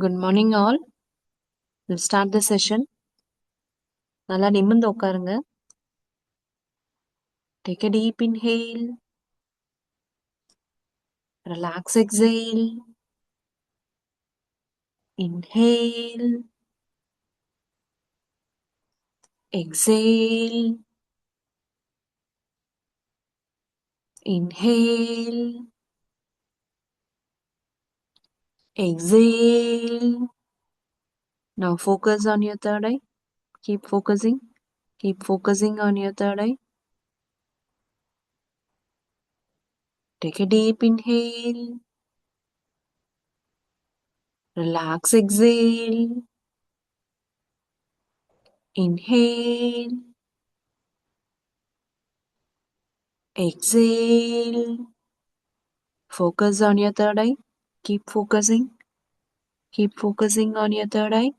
Good morning, all. We'll start the session. நல்லா நிமிர்ந்து உட்காருங்க. Take a deep inhale. Relax, exhale. Inhale. Exhale. Inhale. Exhale. Now focus on your third eye. Keep focusing. Keep focusing on your third eye. Take a deep inhale. Relax, exhale. Inhale. Exhale. Focus on your third eye. Keep focusing. Keep focusing on your third eye.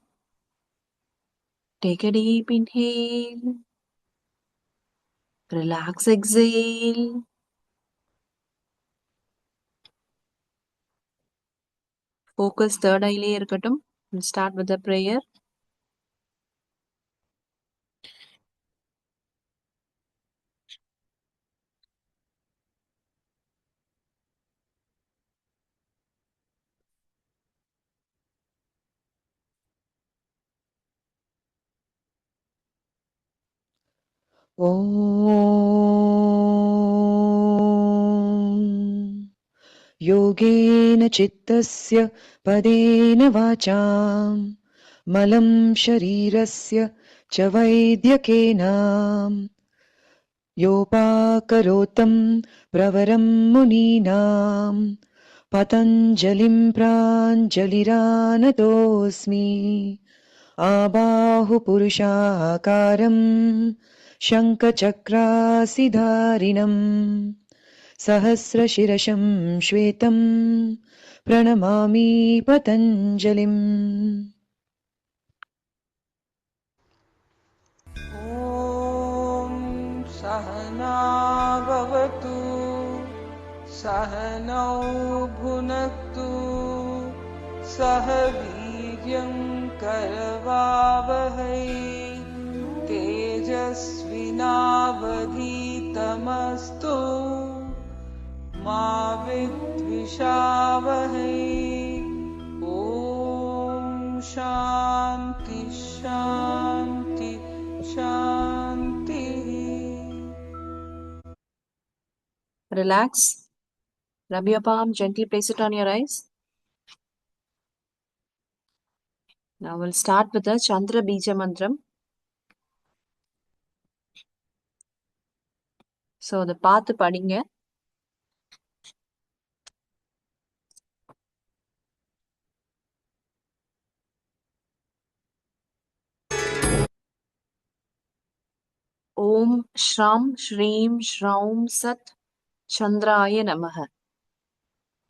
Take a deep inhale. Relax, exhale. Focus third eye லே இருக்கட்டும். We'll start with the prayer. ॐ योगेन चित्तस्य पदेन वाचां मलं शरीरस्य च वैद्यकेन योपाकरोतं प्रवरं मुनीनां पतञ्जलिं प्राञ्जलिरानतोऽस्मि आबाहुपुरुषाकारं शङ्खचक्रासिधारिणम् सहस्रशिरशं श्वेतं प्रणमामि पतञ्जलिम्। ॐ सहना भवतु सहनौ भुनक्तु सह वीर्यं करवावहै तेजस्विनावधीतमस्तु मा विद्विषावहै। ॐ शान्ति शान्ति शान्ति। Relax. Rub your palm. Gently place it on your eyes. Now we'll start with the Chandra Bija Mantram. So, the path படிங்க. Om Shram Shreem Shraum Sat Chandraya Namaha.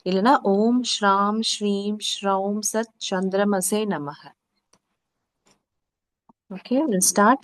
இல்லனா Om Shram Shreem Shraum Sat Chandramase Namaha. Okay, we'll start.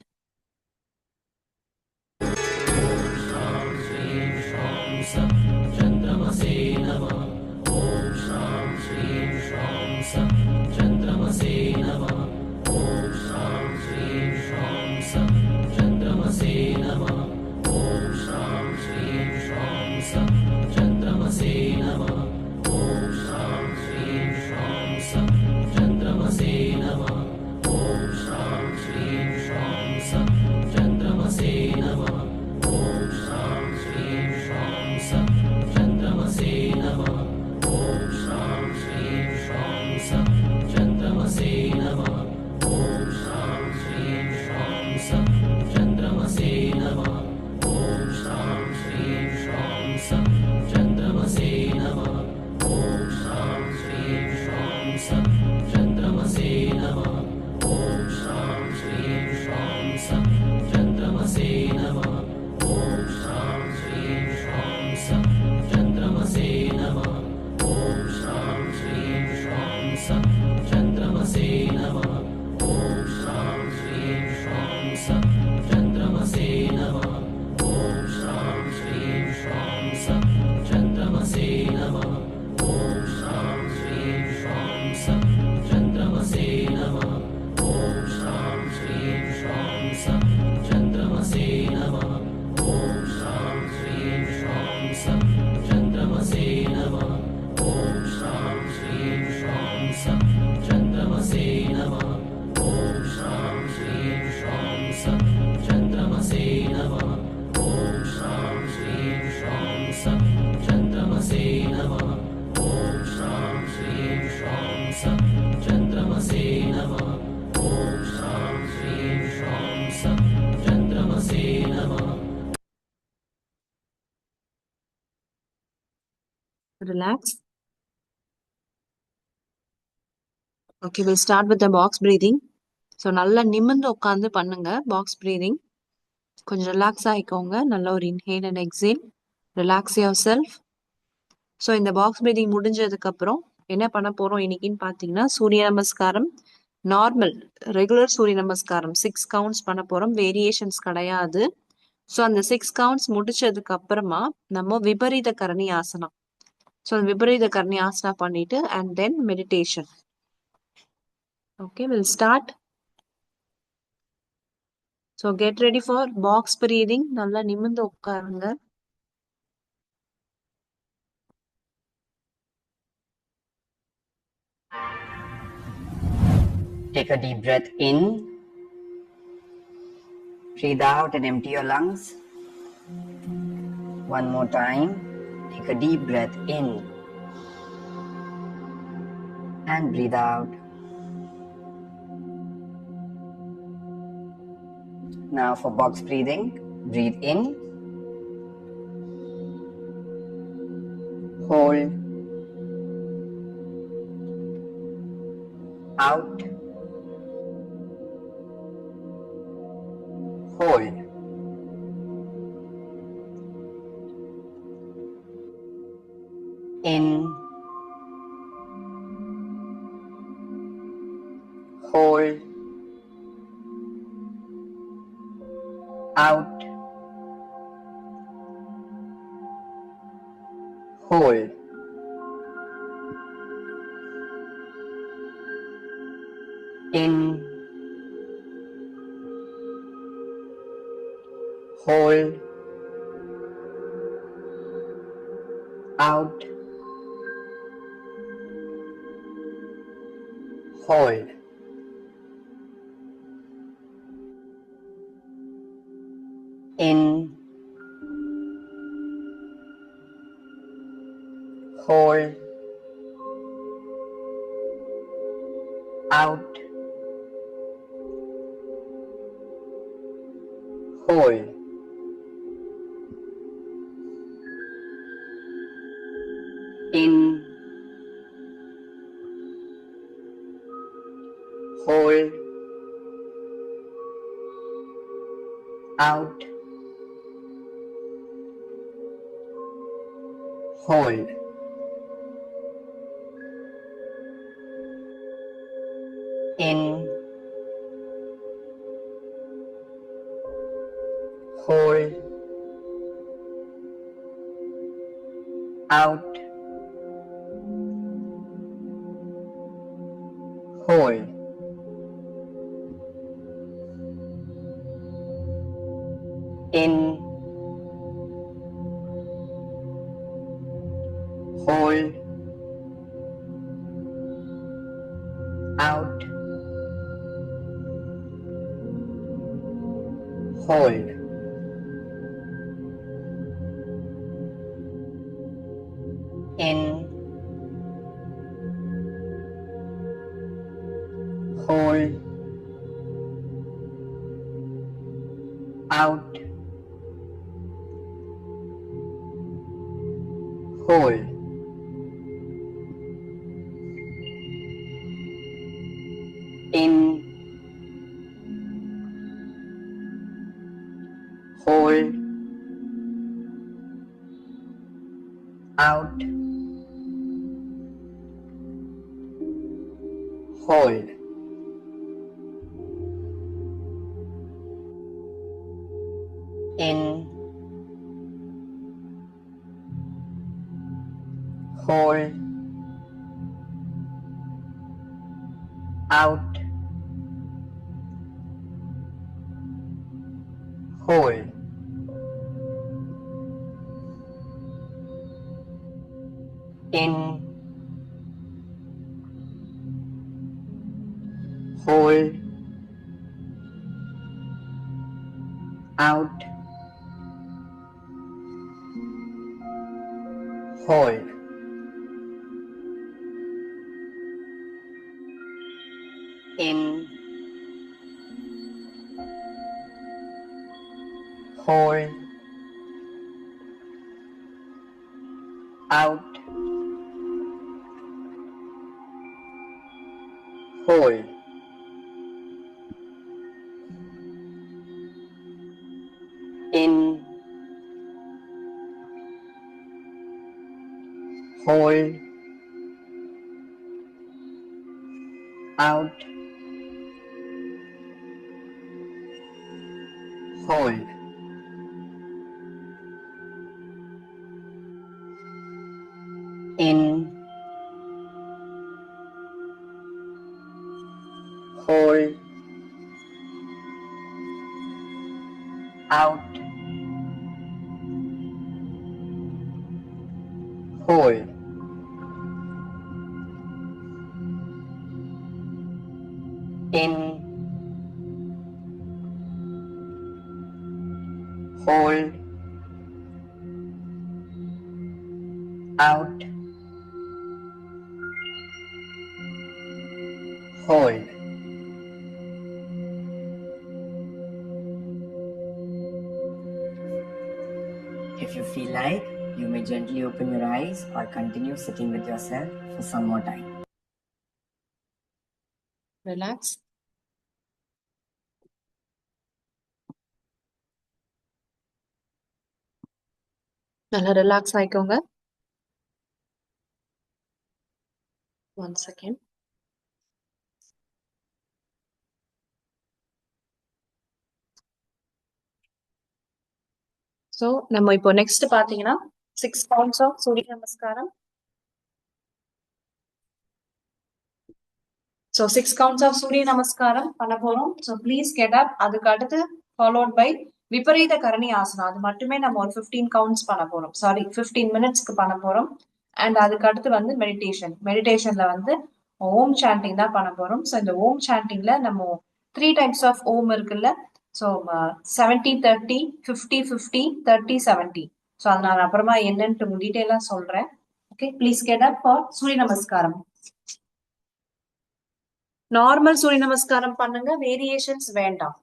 Relax. Okay, we'll start with the box breathing. So நல்லா நிமிர்ந்து உட்காந்து பண்ணுங்க box breathing. கொஞ்சம் relax ஆகிக்கோங்க. நல்ல ஒரு inhale and exhale. Relax your self. So இந்த box breathing முடிஞ்சதுக்கப்புறம் என்ன பண்ண போகிறோம் இன்னைக்குன்னு பார்த்தீங்கன்னா, சூரிய நமஸ்காரம் நார்மல் ரெகுலர் சூரிய நமஸ்காரம் 6 கவுண்ட்ஸ் பண்ண போகிறோம். வேரியேஷன்ஸ் கிடையாது. ஸோ அந்த 6 கவுண்ட்ஸ் முடிச்சதுக்கு அப்புறமா நம்ம விபரீத கரணி ஆசனம். ஸோ விபரீத கரணி ஆசனா பண்ணிட்டு and then meditation. Okay, we'll start. So get ready for box breathing. நல்லா நிமிர்ந்து உட்காருங்க. Take a deep breath in. Breathe out and empty your lungs. One more time. Take a deep breath in. And breathe out. Now for box breathing, breathe in. Hold. Out. Hold. In. Hold. Out. Hold. In. Hold. Out. Hold. In. Hold. Out. Hold. In. Hold. Out. Hold. In. Hold. Out. Hold. In. Hold. Out. Hold. In. Hold. Out. Hold. In. Hold. Out. Hold. In. Hold. Out. Hold. In. hold, out, hold, in, hold, out, hold, in, hold, out, hold, in, hold, out, hold, in, hold, out, hold. If you feel like, you may gently open your eyes or continue sitting with yourself for some more time. Relax. நல்லா relax ஆயிக்கோங்க. 1 second. So நம்ம இப்போ next பாத்தீங்கன்னா 6 counts of சூரிய நமஸ்காரம். So 6 counts of சூரிய நமஸ்காரம் பண்ண போறோம். So please get up. அதுக்கு அடுத்து ஃபாலோட் பை விபரீத கரணி ஆசனம். அது மட்டுமே நம்ம ஒரு 15 கவுண்ட்ஸ் பண்ண போறோம். சாரி 15 மினிட்ஸ்க்கு பண்ண போறோம். அண்ட் அதுக்கு அடுத்து வந்து மெடிடேஷன். மெடிடேஷன்ல வந்து ஓம் சாண்டிங் தான் பண்ண போறோம். ஸோ இந்த ஓம் சாண்டிங்ல நம்ம 3 டைப்ஸ் ஆஃப் ஓம் இருக்குல்ல. ஸோ 70-30, 50-50, 30-70. ஸோ அதை நான் அப்புறமா என்னன்ட்டு டீட்டெயிலா சொல்றேன். Okay, please get up for சூரிய நமஸ்காரம். நார்மல் சூரிய நமஸ்காரம் பண்ணுங்க, வேரியேஷன்ஸ் வேண்டாம்.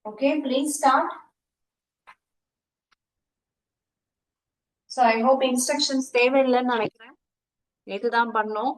Okay, please start. So I hope instructions தேவையில்லைன்னு நினைக்கிறேன். நேற்றுதான் பண்ணோம்.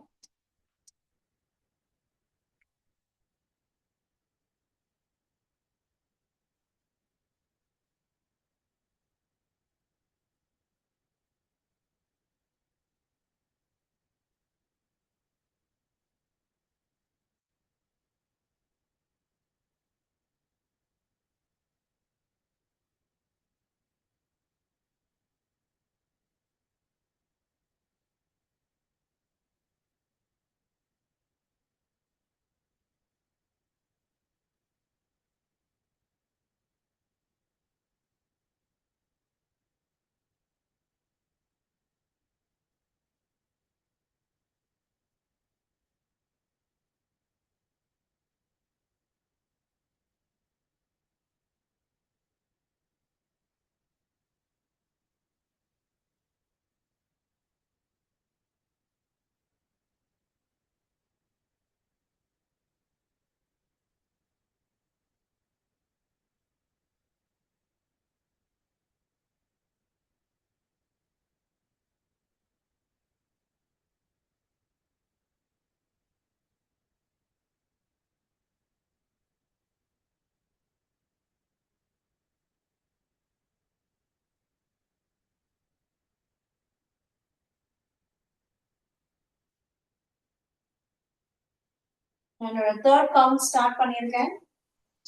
என்னோட தேர்ட் கவுண்ட் ஸ்டார்ட் பண்ணியிருக்கேன்.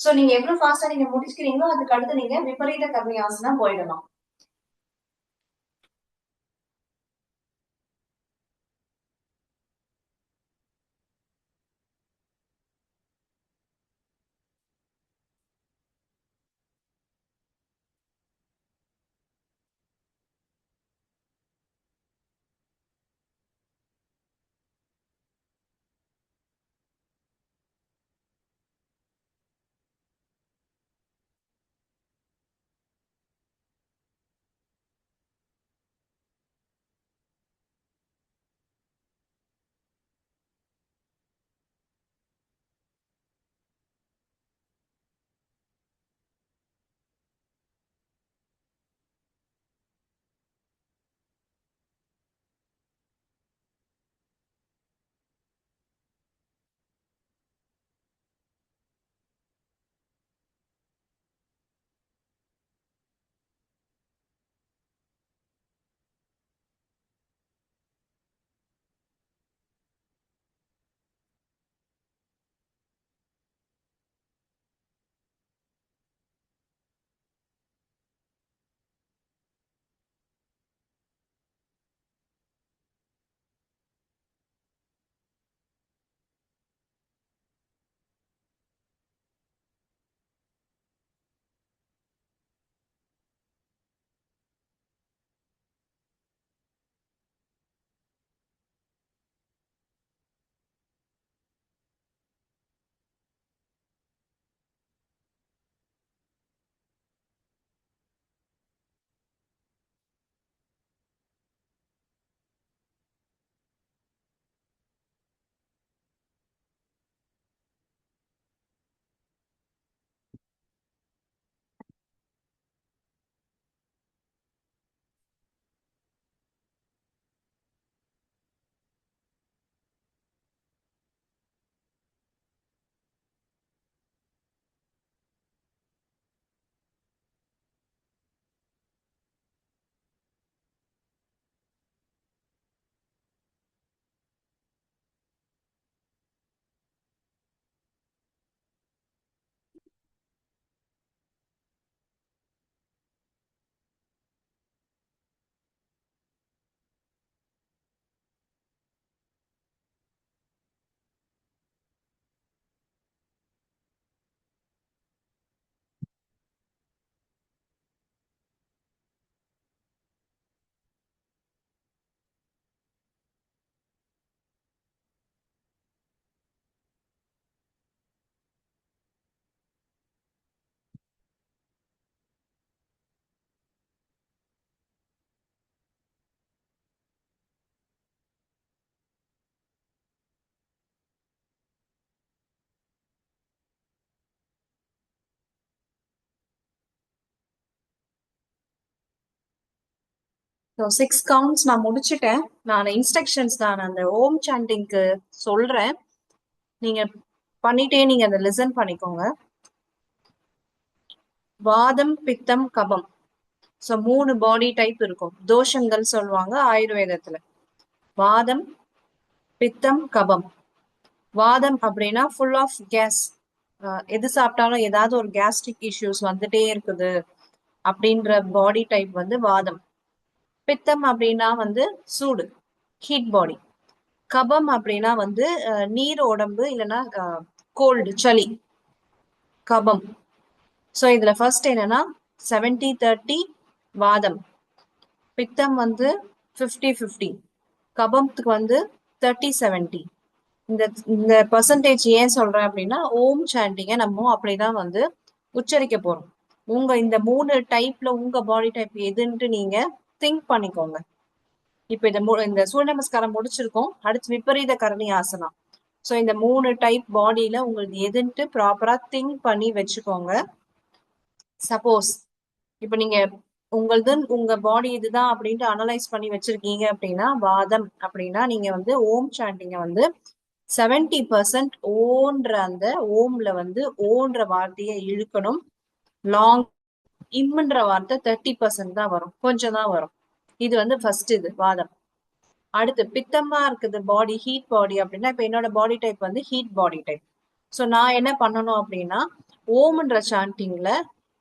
ஸோ நீங்க எவ்வளவு ஃபாஸ்டா நீங்க முடிச்சுக்கிறீங்களோ அதுக்கு அடுத்து நீங்க விபரீத கர்மி ஆசனம் போயிடலாம். ஸோ 6 கவுண்ட்ஸ் நான் முடிச்சுட்டேன். நான் இன்ஸ்ட்ரக்ஷன்ஸ் நான் அந்த ஓம் சாண்டிங்க்கு சொல்றேன். நீங்க பண்ணிட்டே நீங்க அதை லிசன் பண்ணிக்கோங்க. வாதம், பித்தம், கபம். ஸோ 3 பாடி டைப் இருக்கும். தோஷங்கள் சொல்லுவாங்க ஆயுர்வேதத்துல. வாதம், பித்தம், கபம். வாதம் அப்படின்னா ஃபுல் ஆஃப் கேஸ். எது சாப்பிட்டாலும் ஏதாவது ஒரு கேஸ்ட்ரிக் இஷ்யூஸ் வந்துட்டே இருக்குது அப்படின்ற பாடி டைப் வந்து வாதம். பித்தம் அப்படின்னா வந்து சூடு, ஹீட் பாடி. கபம் அப்படின்னா வந்து நீர் உடம்பு இல்லைன்னா கோல்டு, சளி, கபம். ஸோ இதுல ஃபர்ஸ்ட் என்னன்னா 70-30 வாதம், பித்தம் வந்து 50-50, கபத்துக்கு வந்து 30-70. இந்த இந்த பர்சன்டேஜ் ஏன் சொல்றேன் அப்படின்னா ஓம் சாண்டிங்க நம்ம அப்படிதான் வந்து உச்சரிக்க போறோம். உங்க இந்த 3 டைப்ல உங்க பாடி டைப் எதுன்ட்டு நீங்க திங்க் பண்ணிக்கோங்க. இப்ப இந்த சூரிய நமஸ்காரம் முடிச்சிருக்கோம். அடுத்து விபரீத கரணி ஆசனம். ஸோ இந்த 3 டைப் பாடியில உங்களுக்கு எதுன்ட்டு ப்ராப்பரா திங்க் பண்ணி வச்சுக்கோங்க. சப்போஸ் இப்ப நீங்க உங்க பாடி இதுதான் அப்படின்ட்டு அனலைஸ் பண்ணி வச்சிருக்கீங்க அப்படின்னா வாதம் அப்படின்னா நீங்க வந்து ஓம் சாண்டிங்க வந்து 70% ஓன்ற அந்த ஓம்ல வந்து ஓன்ற வார்த்தையை இழுக்கணும். லாங் இம்ன்ற வார்த்தை 30% தான் வரும், கொஞ்சம் தான் வரும். இது வந்து ஃபர்ஸ்ட் இது வாதம். அடுத்து பித்தமா இருக்குது பாடி, ஹீட் பாடி அப்படின்னா இப்ப என்னோட பாடி டைப் வந்து ஹீட் பாடி டைப். ஸோ நான் என்ன பண்ணணும் அப்படின்னா ஓம்ன்ற சாண்டிங்ல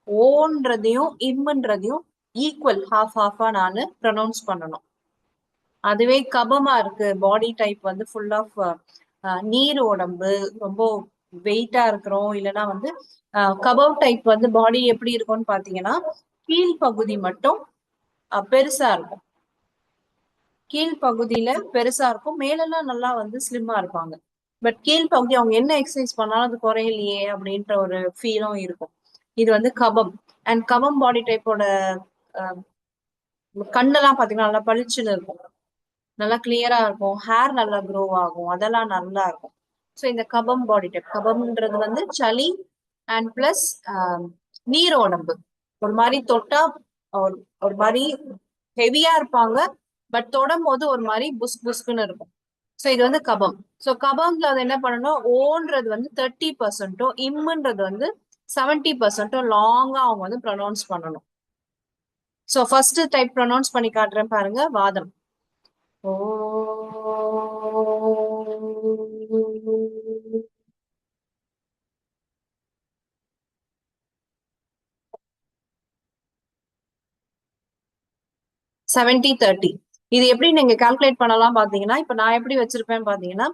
ஓன்றதையும் இம்ன்றதையும் ஈக்குவல் ஹாஃபா நான் ப்ரொனவுன்ஸ் பண்ணணும். அதுவே கபமா இருக்கு பாடி டைப் வந்து ஃபுல் ஆஃப் நீர் உடம்பு, ரொம்ப வெயிட்டா இருக்கிறோம் இல்லைன்னா வந்து கபவ் டைப் வந்து பாடி எப்படி இருக்கும்னு பாத்தீங்கன்னா கீழ்பகுதி மட்டும் பெருசா இருக்கும். கீழ்பகுதியில பெருசா இருக்கும், மேலெல்லாம் நல்லா வந்து ஸ்லிம்மா இருப்பாங்க. பட் கீழ்பகுதி அவங்க என்ன எக்ஸசைஸ் பண்ணாலும் அது குறையலையே அப்படின்ற ஒரு ஃபீலும் இருக்கும். இது வந்து கபம். அண்ட் கபம் பாடி டைப்போட கண்ணெல்லாம் பாத்தீங்கன்னா நல்லா பளிச்சுன்னு இருக்கும், நல்லா கிளியரா இருக்கும், ஹேர் நல்லா க்ரோ ஆகும், அதெல்லாம் நல்லா இருக்கும். ஸோ இந்த கபம் பாடி டைப். கபம்ன்றது வந்து சளி அண்ட் பிளஸ் நீர் உடம்பு. ஒரு மாதிரி தொட்டா ஒரு மாதிரி ஹெவியா இருப்பாங்க, பட் தொடும் போது ஒரு மாதிரி புஸ்குன்னு இருக்கும். ஸோ இது வந்து கபம். ஸோ கபம்ல அது என்ன பண்ணணும், ஓன்றது வந்து 30%, இம்ன்றது வந்து 70% லாங்கா அவங்க வந்து ப்ரொனவுன்ஸ் பண்ணணும். ஸோ ஃபர்ஸ்ட் டைப் ப்ரொனவுன்ஸ் பண்ணி காட்டுறேன் பாருங்க. வாதம். ஓ. (70-30). இது எப்படி நீங்க கால்குலேட் பண்ணலாம் பாத்தீங்கன்னா, இப்ப நான் எப்படி வச்சிருப்பேன் பாத்தீங்கன்னா,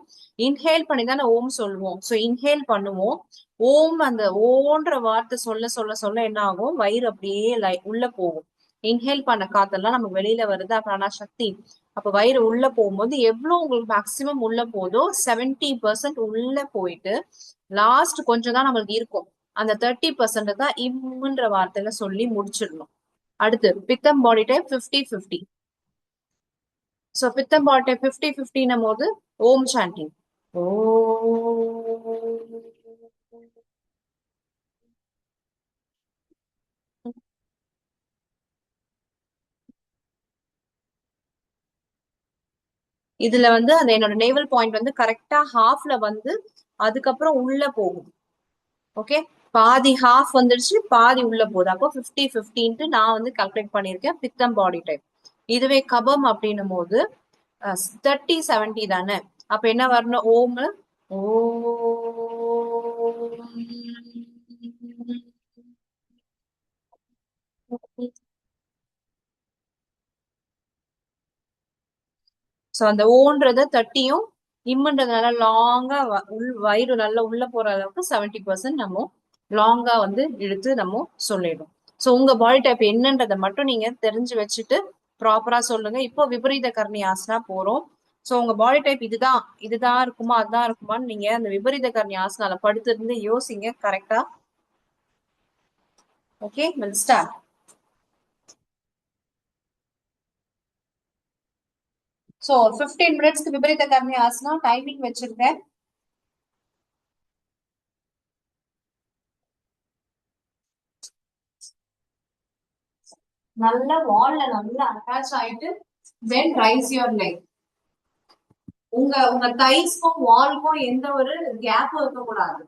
இன்ஹேல் பண்ணி தானே ஓம் சொல்லுவோம். ஸோ இன்ஹேல் பண்ணுவோம். ஓம் அந்த ஓன்ற வார்த்தை சொல்ல சொல்ல சொல்ல என்ன ஆகும், வயிறு அப்படியே உள்ள போகும். இன்ஹேல் பண்ண காத்தெல்லாம் நம்ம வெளியில வருது, பிராண சக்தி. அப்ப வயிறு உள்ள போகும்போது எவ்வளவு உங்களுக்கு மேக்சிமம் உள்ள போதோ 70% உள்ள போயிட்டு லாஸ்ட் கொஞ்சம் தான் நம்மளுக்கு இருக்கும். அந்த 30% தான் இம்ன்ற வார்த்தையில சொல்லி முடிச்சிடணும். அடுத்து பித்தம் பாடி டைப் 50-50. ஸோ பித்தம் பாடி டைப் 50-50 போது ஓம் சாண்டிங். ஓ. இதுல வந்து அந்த என்னோட நேவல் பாயிண்ட் வந்து கரெக்டா ஹாஃப்ல வந்து அதுக்கப்புறம் உள்ள போகும். ஓகே, பாதி ஹாஃப் வந்துடுச்சு, பாதி உள்ள போகுது. அப்போ 50-50 நான் வந்து கால்குலேட் பண்ணியிருக்கேன் பித்தம் பாடி டைப். இதுவே கபம் அப்படின்னும் போது 30-70 தானே. அப்ப என்ன வரணும், ஓம். ஓ. சோ அந்த ஓன்றத 30யும் இம்ன்றதுனால லாங்கா வயிறு நல்லா உள்ள போற அளவுக்கு 70% நம்ம லாங்கா வந்து இழுத்து நம்ம சொல்லிடும். சோ உங்க பாடி டைப் என்னன்றதை மட்டும் நீங்க தெரிஞ்சு வச்சுட்டு ப்ராப்பரா சொல்லுங்க. இப்போ விபரீத கர்ணி ஆசனா போறோம். சோ உங்க பாடி டைப் இதுதான் இருக்குமா அதுதான் இருக்குமான்னு நீங்க அந்த விபரீத கர்ணி ஆசனால படுத்திருந்து யோசிங்க கரெக்டா. Okay, will start. சோ 15 மினிட்ஸ்க்கு விபரீத கர்ணி ஆசனா டைமிங் வச்சிருக்கேன். நல்ல வால்ல நல்லா அட்டாச் ஆயிட்டு then ரைஸ் யுவர் லெக். உங்க உங்க தைஸ்க்கும் வால்க்கும் எந்த ஒரு கேப்பும் இருக்கக்கூடாது.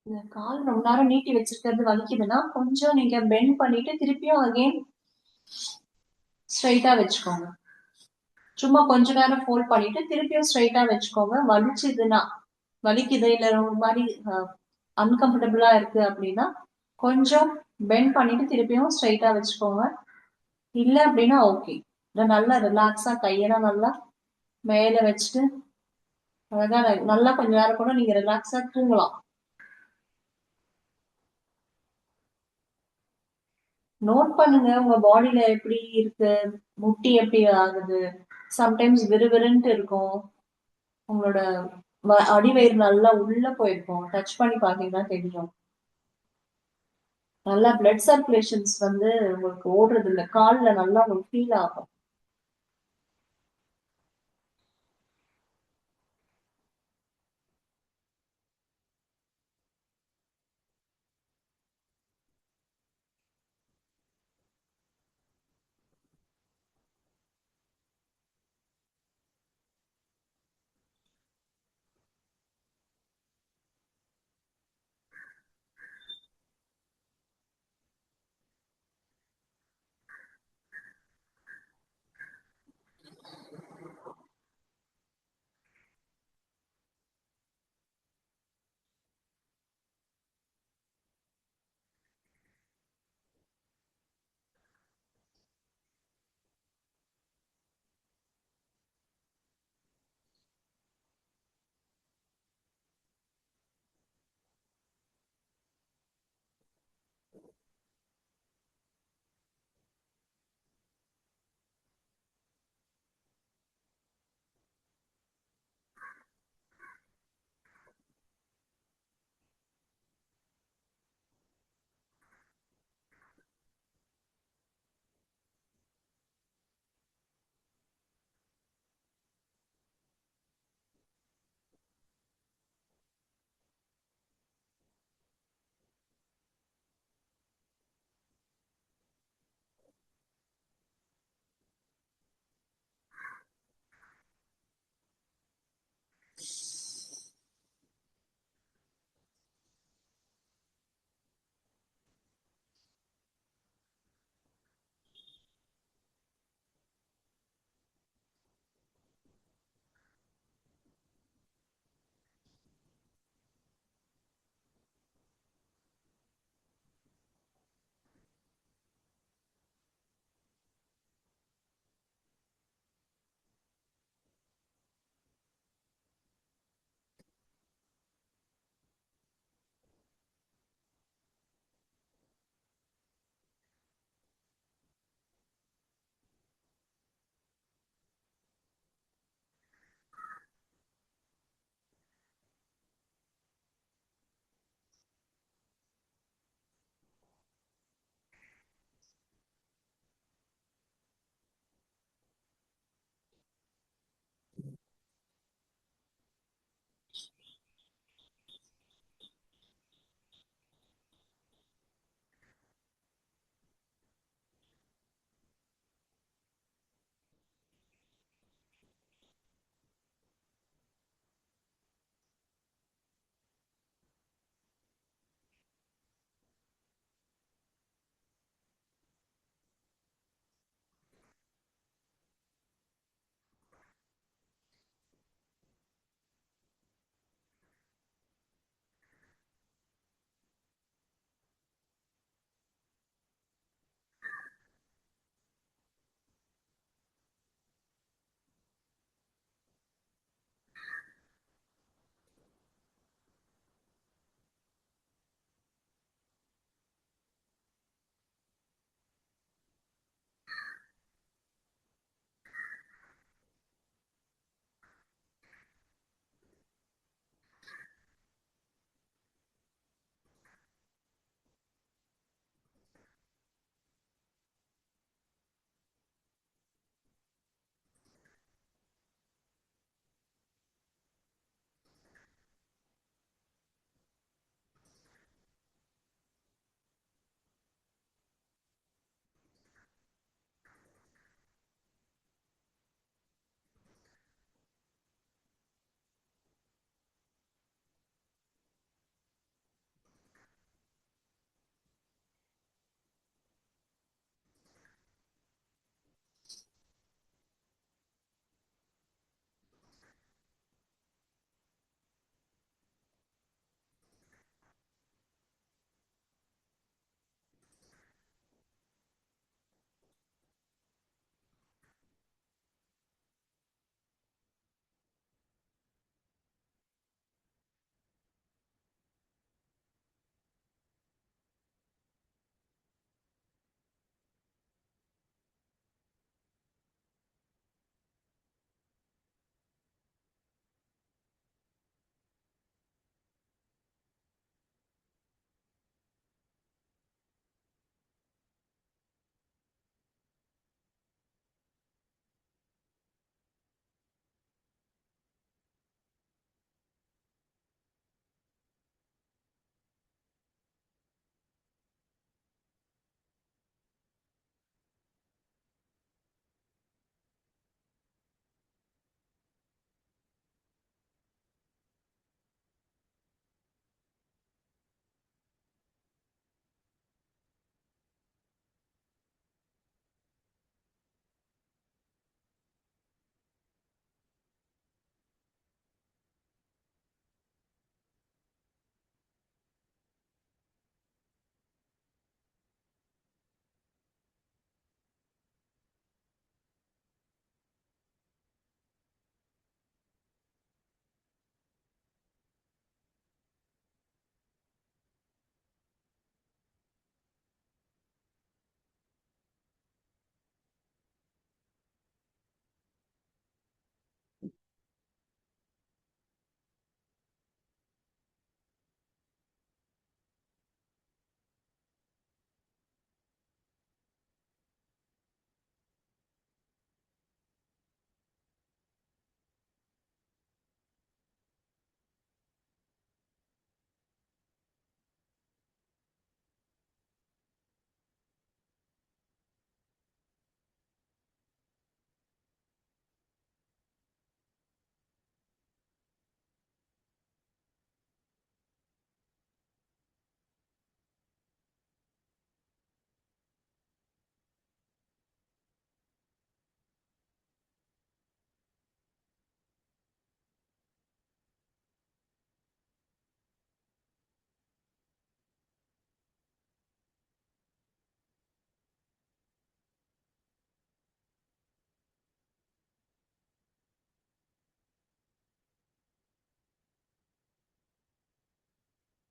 இந்த கால் ரொம்ப நேரம் நீட்டி வச்சிருக்கிறது வலிக்குதுன்னா கொஞ்சம் நீங்க பெண்ட் பண்ணிட்டு திருப்பியும் அகைன் ஸ்ட்ரைட்டா வச்சுக்கோங்க. சும்மா கொஞ்ச நேரம் ஃபோல்ட் பண்ணிட்டு திருப்பியும் ஸ்ட்ரைட்டா வச்சுக்கோங்க. வலிச்சுதுன்னா வலிக்குது இல்ல ஒரு மாதிரி அன்கம்ஃபர்டபுளா இருக்கு அப்படின்னா கொஞ்சம் பெண்ட் பண்ணிட்டு திருப்பியும் ஸ்ட்ரைட்டா வச்சுக்கோங்க. இல்ல அப்படின்னா ஓகே. நல்லா ரிலாக்ஸா கையெல்லாம் நல்லா மேல வச்சுட்டு அழகா நல்லா கொஞ்ச நேரம் கூட நீங்க ரிலாக்ஸா தூங்கலாம். நோட் பண்ணுங்க உங்க பாடியில எப்படி இருக்கு, முட்டி எப்படி ஆகுது. சம்டைம்ஸ் விறுவிறுன்ட்டு இருக்கும். உங்களோட அடிவயிறு நல்லா உள்ள போயிருக்கும். டச் பண்ணி பாத்தீங்கன்னா தெரியும். நல்லா பிளட் சர்க்குலேஷன்ஸ் வந்து உங்களுக்கு ஓடுறது இல்ல, கால்ல நல்லா உங்களுக்கு ஃபீல் ஆகும்.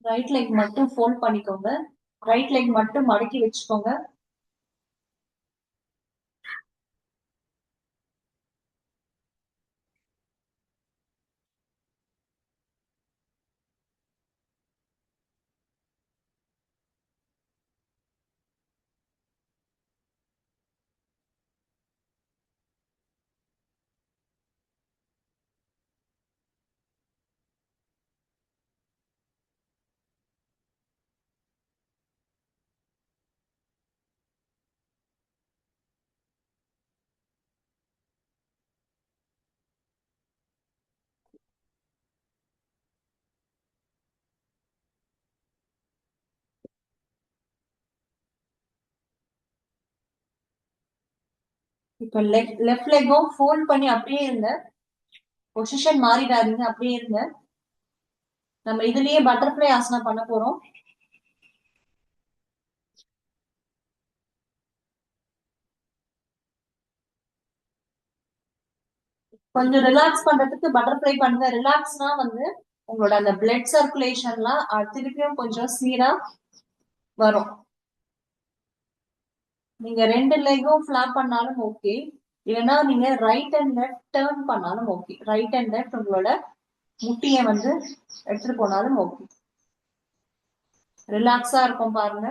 ரைட் லெக் மட்டும் ஃபோல்ட் பண்ணிக்கோங்க. ரைட் லெக் மட்டும் மடக்கி வச்சுக்கோங்க. இப்ப லெஃப்ட் லெக்கும் ஃபோல்ட் பண்ணி அப்படியே இருங்க. பொசிஷன் மாறிடாதீங்க, அப்படியே இருங்க. நம்ம இதுலயே பட்டர்ஃப்ளை ஆசனா பண்ண போறோம். கொஞ்சம் ரிலாக்ஸ் பண்றதுக்கு பட்டர்ஃப்ளை பண்ணுங்க. ரிலாக்ஸ்னா வந்து உங்களோட அந்த பிளட் சர்க்குலேஷன்லாம் திருப்பியும் கொஞ்சம் சீரா வரும். நீங்க 2 லெக்கும் ஃபிளாப் பண்ணாலும் ஓகே, இல்லைன்னா நீங்க ரைட் அண்ட் லெஃப்ட் டேர்ன் பண்ணாலும் ஓகே. ரைட் அண்ட் லெஃப்ட் உங்களோட முட்டியை வந்து எடுத்துட்டு போனாலும் ஓகே. ரிலாக்ஸா இருக்கும் பாருங்க.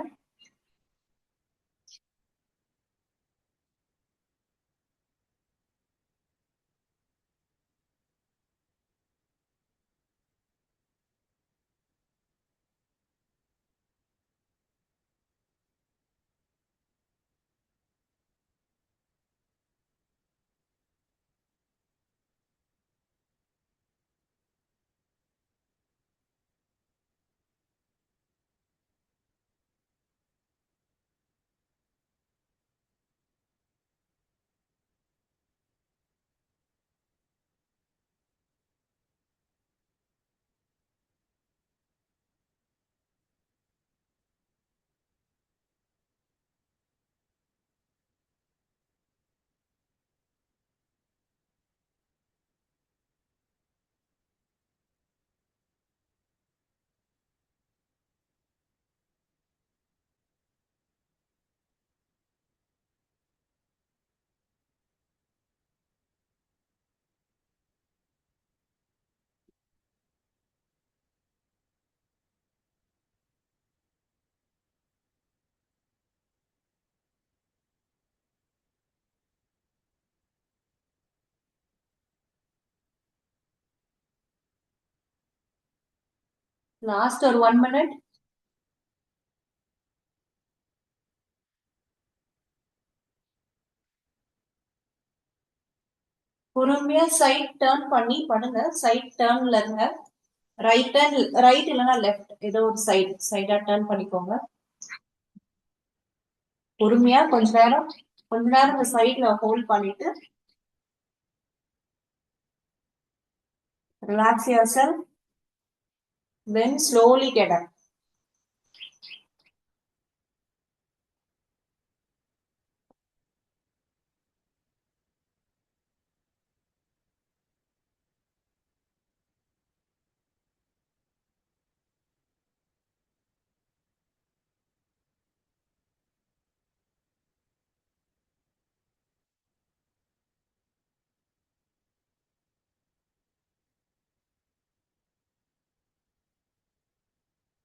லாஸ்ட் ஒரு 1 மினிட். பொறுமையா சைட் டேர்ன் பண்ணி பண்ணுங்க. சைட் டேர்ன்ல இருங்க. ரைட் இல்லைன்னா லெஃப்ட், ஏதோ ஒரு சைடா டேர்ன் பண்ணிக்கோங்க. பொறுமையா கொஞ்ச நேரம் இந்த சைட்ல ஹோல்ட் பண்ணிட்டு relax yourself, then slowly get up.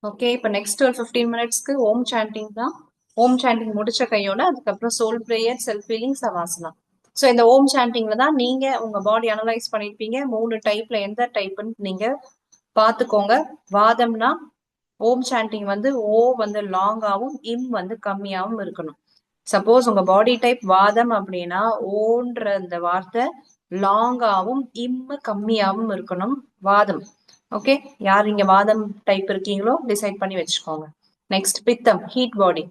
Okay, இப்போ நெக்ஸ்ட் ஒரு 15 மினிட்ஸ்க்கு ஓம் சாண்டிங் தான். ஓம் சாண்டிங் முடிச்ச கையோட அதுக்கப்புறம் soul prayer, self feeling, shavasana. So இந்த ஓம் சாண்டிங்ல தான் நீங்க உங்க பாடி அனலைஸ் பண்ணிருப்பீங்க. 3 டைப்ல எந்த டைப்னு நீங்க பாத்துக்கோங்க. வாதம்னா ஓம் சாண்டிங் வந்து ஓ வந்து லாங்காவும் இம் வந்து கம்மியாவும் இருக்கணும். சப்போஸ் உங்க பாடி டைப் வாதம் அப்படின்னா ஓன்ற அந்த வார்த்தை லாங்காவும் இம்மு கம்மியாவும் இருக்கணும். வாதம். ஓகே, யார் இங்க வாதம் டைப் இருக்கீங்களோ டிசைட் பண்ணி வச்சுக்கோங்க. நெக்ஸ்ட் பித்தம், ஹீட் பாடி.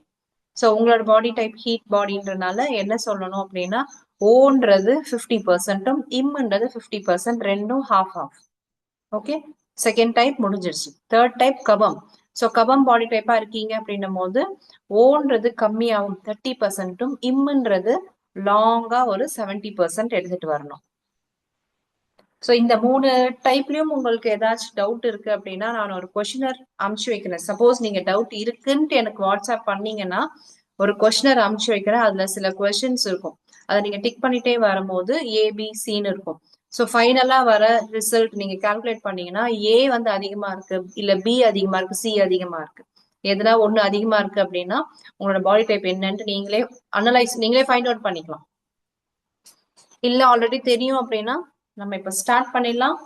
ஸோ உங்களோட பாடி டைப் ஹீட் பாடின்றனால என்ன சொல்லணும் அப்படின்னா ஓன்றது 50%, இம்ன்றது 50%, ரெண்டும் half. ஓகே, செகண்ட் டைப் முடிஞ்சிருச்சு. தேர்ட் டைப் கபம். ஸோ கபம் பாடி டைப்பா இருக்கீங்க அப்படின்னும் போது ஓன்றது கம்மியாகும் 30%, இம்முன்றது லாங்கா ஒரு 70% எடுத்துட்டு வரணும். ஸோ இந்த 3 டைப்லயும் உங்களுக்கு ஏதாச்சும் டவுட் இருக்கு அப்படின்னா நான் ஒரு கொஷினர் அமுச்சு வைக்கிறேன். சப்போஸ் நீங்க டவுட் இருக்குன்ட்டு எனக்கு வாட்ஸ்அப் பண்ணீங்கன்னா ஒரு கொஷினர் அமுச்சு வைக்கிறேன். அதுல சில கொஸ்டின்ஸ் இருக்கும். அதை நீங்க டிக் பண்ணிட்டே வரும்போது ஏபிசின்னு இருக்கும். ஸோ ஃபைனலா வர ரிசல்ட் நீங்க கால்குலேட் பண்ணீங்கன்னா ஏ வந்து அதிகமா இருக்கு, இல்ல பி அதிகமா இருக்கு, சி அதிகமா இருக்கு, எதுனா ஒண்ணு அதிகமா இருக்கு அப்படின்னா உங்களோட பாடி டைப் என்னன்ட்டு நீங்களே நீங்களே ஃபைண்ட் அவுட் பண்ணிக்கலாம். இல்ல ஆல்ரெடி தெரியும் அப்படின்னா நம்ம இப்ப ஸ்டார்ட் பண்ணிடலாம்.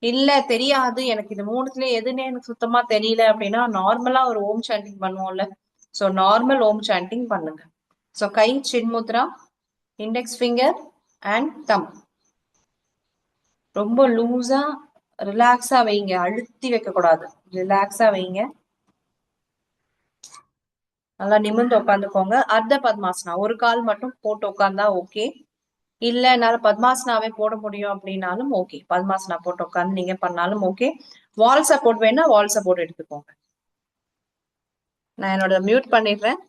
இல்ல தெரியாது, எனக்கு இது 3த்துல எதுன்னு எனக்கு சுத்தமா தெரியல அப்படின்னா நார்மலா ஒரு ஓம் சாண்டிங் பண்ணுவோம்ல, சோ நார்மல் ஓம் சாண்டிங் பண்ணுங்க. சோ கை chinmudra, index finger and thumb ரொம்ப லூஸா ரிலாக்ஸா வைங்க, அழுத்தி வைக்க கூடாது, ரிலாக்ஸா வைங்க. நல்லா நிமிர்ந்து உட்காந்துக்கோங்க. அர்த்த பத்மாசனா, ஒரு கால் மட்டும் போட்டு உட்கார்ந்தா ஓகே. இல்ல என்னால பத்மாசனாவே போட முடியும் அப்படின்னாலும் ஓகே, பத்மாசனா போட்டு உட்காந்து நீங்க பண்ணாலும் ஓகே. வால் சப்போர்ட் வேணா வால் சப்போர்ட் எடுத்துக்கோங்க. நான் என்னோட மியூட் பண்ணிடுறேன்.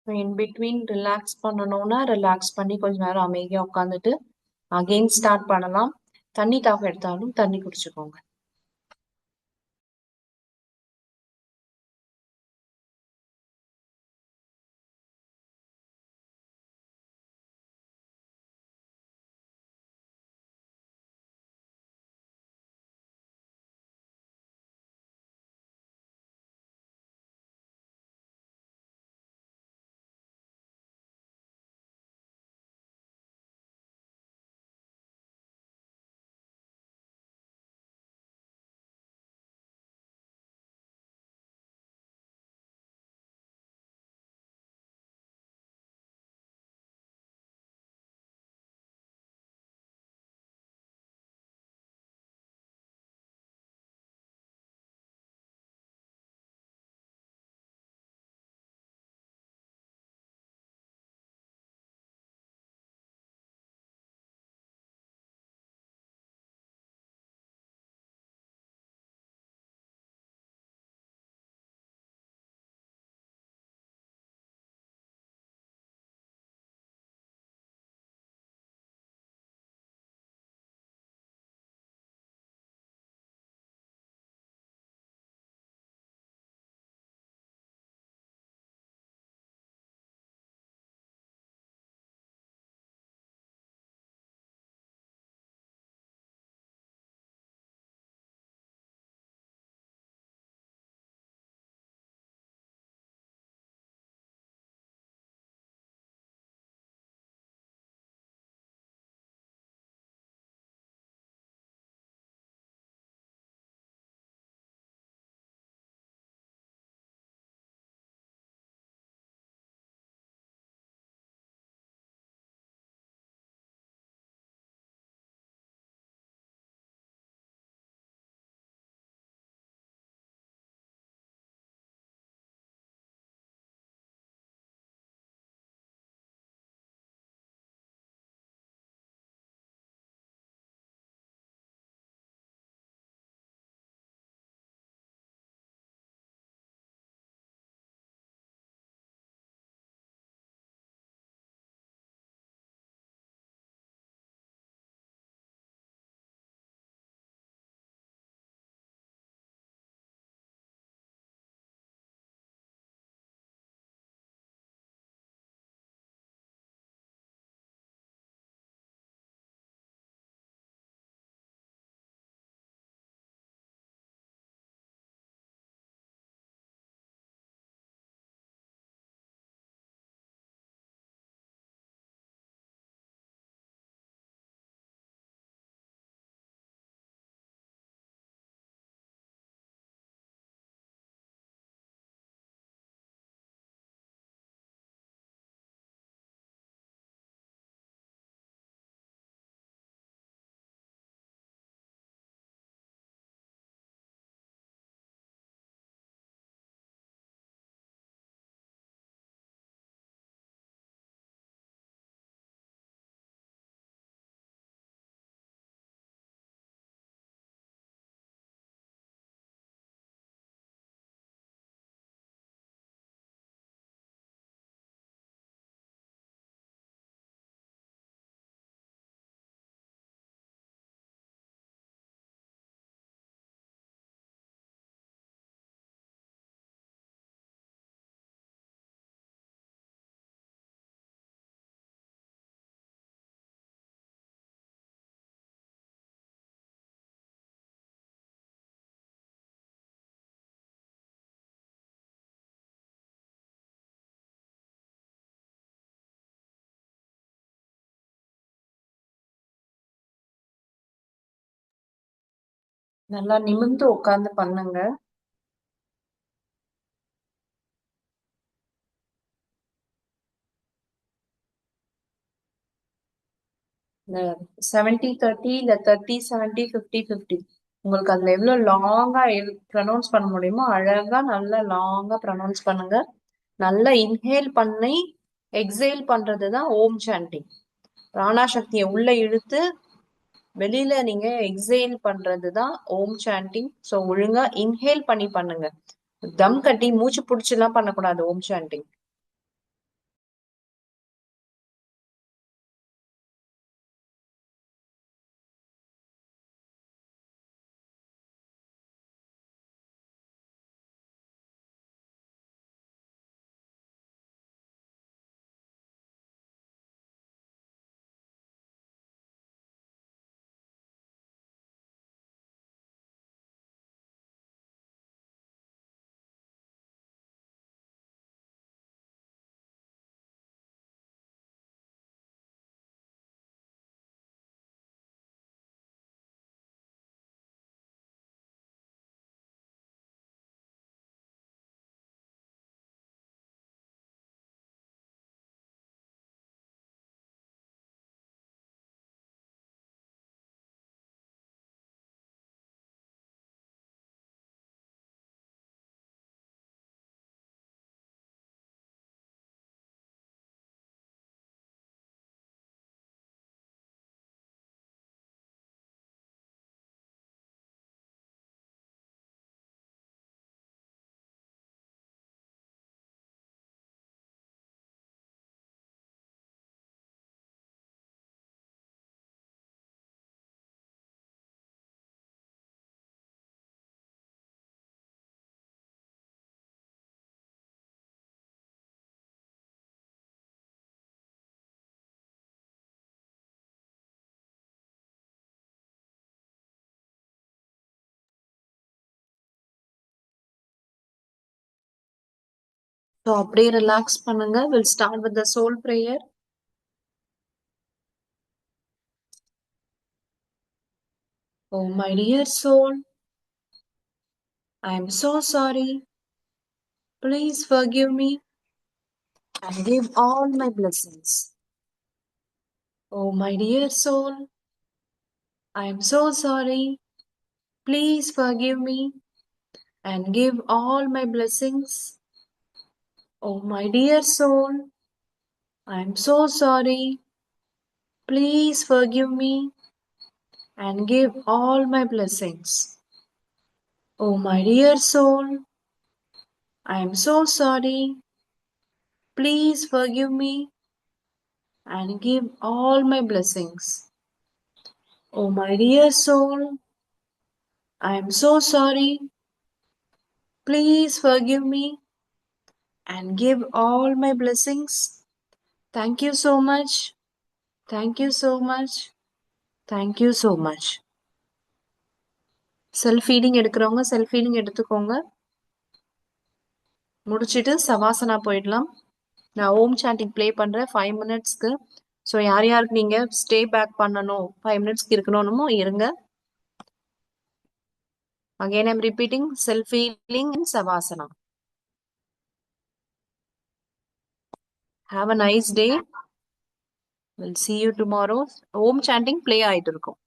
இன் பிட்வீன் ரிலாக்ஸ் பண்ணணும்னா ரிலாக்ஸ் பண்ணி கொஞ்ச நேரம் அமைதியா உட்காந்துட்டு அகெயின் ஸ்டார்ட் பண்ணலாம். தண்ணி தாகம் எடுத்தாலும் தண்ணி குடிச்சுக்கோங்க. நல்லா நிமிர்ந்து உட்கார்ந்து பண்ணுங்க. இந்த 70-30 இல்ல 30-70 50-50 உங்களுக்கு அதுல எவ்வளவு லாங்கா ப்ரொனவுன்ஸ் பண்ண முடியுமோ அழகா நல்லா லாங்கா ப்ரொனவுன்ஸ் பண்ணுங்க. நல்லா இன்ஹேல் பண்ணி எக்ஸேல் பண்றதுதான் ஓம் சாண்டிங். பிராணா சக்தியை உள்ள இழுத்து வெளியில நீங்க எக்ஸேல் பண்றதுதான் ஓம் சாண்டிங். ஸோ ஒழுங்கா இன்ஹேல் பண்ணி பண்ணுங்க. தம் கட்டி மூச்சு புடிச்சு எல்லாம் பண்ணக்கூடாது ஓம் சாண்டிங். ஸோ அப்படியே ரிலாக்ஸ் பண்ணுங்க. Will start with the soul prayer. Oh my dear soul, I am so sorry. Please forgive me and give all my blessings. Oh my dear soul, I am so sorry. Please forgive me and give all my blessings. Oh my dear soul, I am so sorry. Please forgive me and give all my blessings. Oh my dear soul, I am so sorry. Please forgive me and give all my blessings. Oh my dear soul, I am so sorry. Please forgive me and give all my blessings. Thank you so much. Thank you so much. Thank you so much. Self feeling எடுக்கிறவங்க self feeling எடுத்துக்கோங்க. முடிச்சிட்டு சவாசனா போயிடலாம். நான் ஓம் sanding play பண்றேன் 5 மினிட்ஸ்க்கு. So யார் யாருக்கு நீங்க ஸ்டே பேக் பண்ணணும் 5 மினிட்ஸ்க்கு இருக்கணுமோ இருங்க. Again I'm repeating self healing in savasana. Have a nice day. We'll see you tomorrow. Om chanting play ஆயிட்டு இருக்கும்.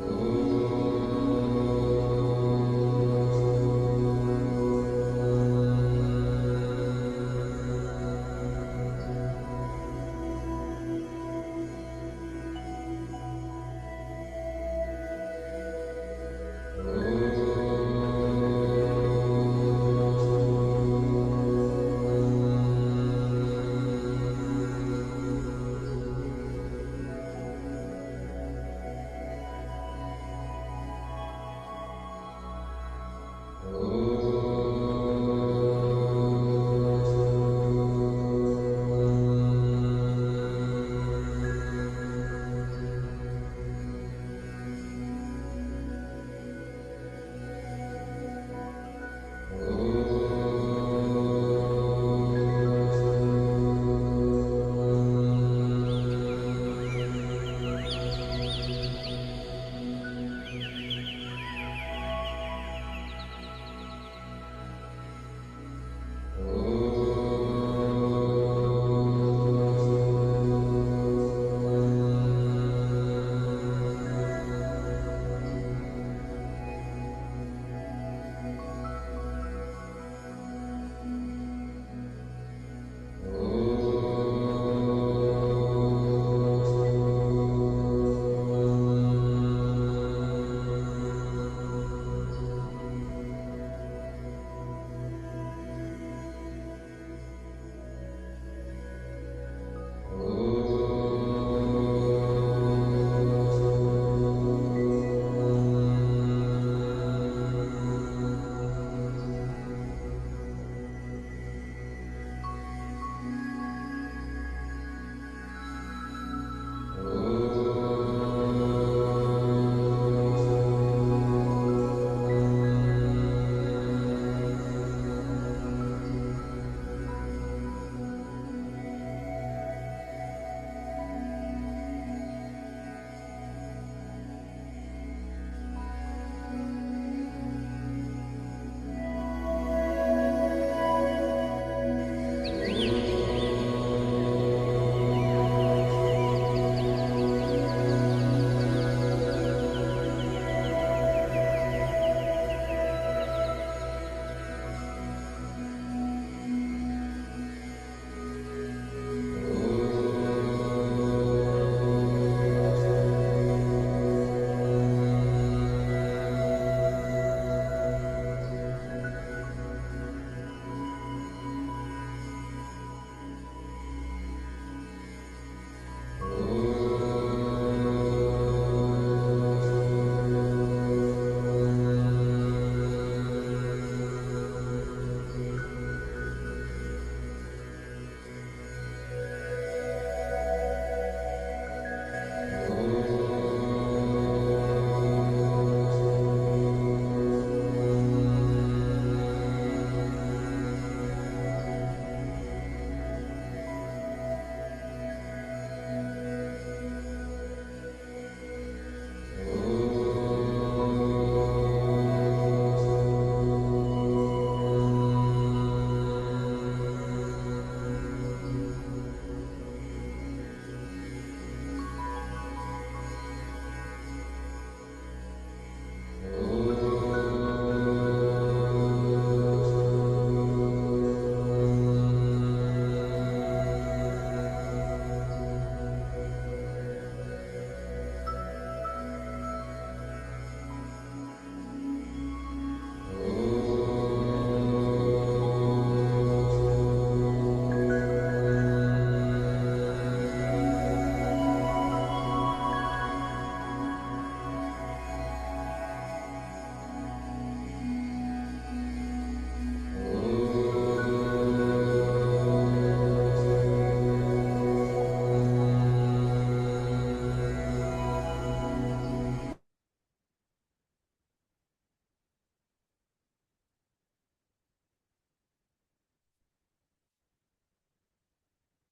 ॐ